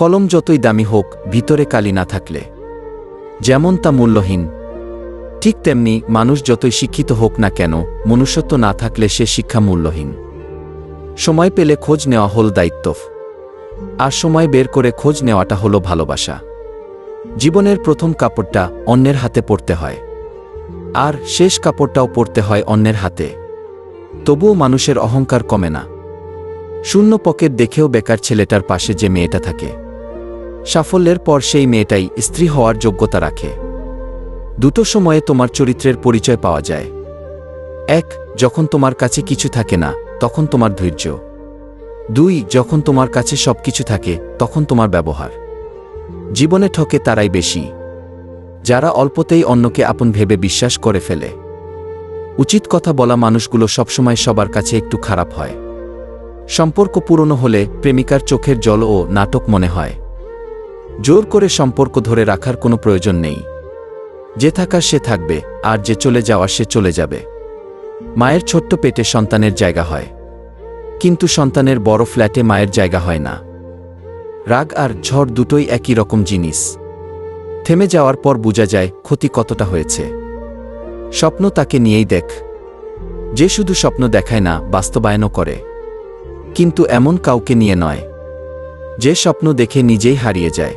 কলম যতই দামি হোক, ভিতরে কালি না থাকলে যেমন তা মূল্যহীন। ঠিক তেমনি মানুষ যতই শিক্ষিত হোক না কেন, মনুষ্যত্ব না থাকলে সে শিক্ষা মূল্যহীন। সময় পেলে খোঁজ নেওয়া হল দায়িত্ব, আর সময় বের করে খোঁজ নেওয়াটা হলো ভালোবাসা। জীবনের প্রথম কাপড়টা অন্যের হাতে পরতে হয়, আর শেষ কাপড়টাও পরতে হয় অন্যের হাতে। তবুও মানুষের অহংকার কমে না। শূন্য পকেট দেখেও বেকার ছেলেটার পাশে যে মেয়েটা থাকে, সাফল্যের পর সেই মেয়েটাই স্ত্রী হওয়ার যোগ্যতা রাখে। দুটো সময়ে তোমার চরিত্রের পরিচয় পাওয়া যায়। এক, যখন তোমার কাছে কিছু থাকে না, তখন তোমার ধৈর্য। দুই, যখন তোমার কাছে সব কিছু থাকে, তখন তোমার ব্যবহার। জীবনে ঠকে তারাই বেশি, যারা অল্পতেই অন্যকে আপন ভেবে বিশ্বাস করে ফেলে। উচিত কথা বলা মানুষগুলো সবসময় সবার কাছে একটু খারাপ হয়। সম্পর্ক পুরনো হলে প্রেমিকার চোখের জল ও নাটক মনে হয়। জোর করে সম্পর্ক ধরে রাখার কোনো প্রয়োজন নেই। যে থাকার সে থাকবে, আর যে চলে যাওয়ার সে চলে যাবে। মায়ের ছোট্ট পেটে সন্তানের জায়গা হয়, কিন্তু সন্তানের বড় ফ্ল্যাটে মায়ের জায়গা হয় না। রাগ আর ঝড় দুটোই একই রকম জিনিস। থেমে যাওয়ার পর বোঝা যায় ক্ষতি কতটা হয়েছে। স্বপ্ন তাকে নিয়েই দেখ, যে শুধু স্বপ্ন দেখায় না, বাস্তবায়নও করে। কিন্তু এমন কাউকে নিয়ে নয়, যে স্বপ্ন দেখে নিজেই হারিয়ে যায়।